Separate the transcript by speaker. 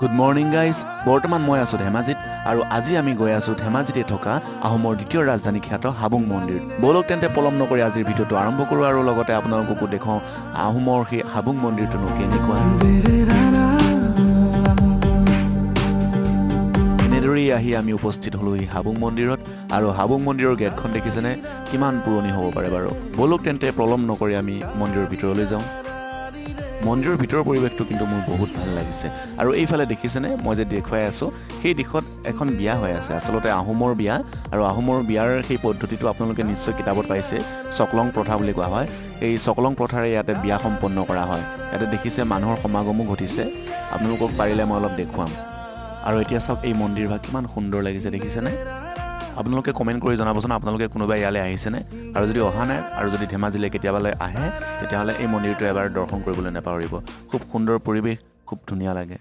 Speaker 1: Good morning guys, বৰ্তমান মই আছো ধেমাজিত আৰু আজি আমি গৈ আছো ধেমাজিতে থকা আহোমৰ দ্বিতীয় ৰাজধানী খ্যাত হাবুং মন্দিৰ। বলক তেন্তে পলম নকৰি আজিৰ ভিডিঅ'টো আৰম্ভ কৰো আৰু লগতে আপোনালোককো দেখাও আহোমৰ সেই হাবুং মন্দিৰটো কেনেকুৱা। এনেদৰেই আহি আমি উপস্থিত হলো এই হাবুং মন্দিৰত আৰু হাবুং মন্দিৰৰ গেটখন দেখিছেনে কিমান পুৰণি হ'ব পাৰে বাৰু। বলক তেন্তে পলম নকৰি আমি মন্দিৰৰ ভিতৰলৈ যাওঁ। মন্দিৰৰ ভিতৰৰ পৰিৱেশটো কিন্তু মোৰ বহুত ভাল লাগিছে আৰু এইফালে দেখিছেনে মই যে দেখুৱাই আছো সেই দিশত এখন বিয়া হৈ আছে, আচলতে আহোমৰ বিয়া আৰু আহোমৰ বিয়াৰ সেই পদ্ধতিটো আপোনালোকে নিশ্চয় কিতাপত পাইছে, চকলং প্ৰথা বুলি কোৱা হয়। এই চকলং প্ৰথাৰে ইয়াতে বিয়া সম্পন্ন কৰা হয়। ইয়াতে দেখিছে মানুহৰ সমাগমো ঘটিছে, আপোনালোকক পাৰিলে মই অলপ দেখুৱাম। আৰু এতিয়া চাওক এই মন্দিৰভাগ কিমান সুন্দৰ লাগিছে দেখিছেনে। আপোনালোকে কমেণ্ট কৰি জনাবচোন আপোনালোকে কোনোবাই ইয়ালৈ আহিছেনে, আৰু যদি অহা নাই আৰু যদি ধেমাজিলৈ কেতিয়াবালৈ আহে তেতিয়াহ'লে এই মন্দিৰটো এবাৰ দৰ্শন কৰিবলৈ নাপাহৰিব। খুব সুন্দৰ পৰিৱেশ, খুব ধুনীয়া লাগে।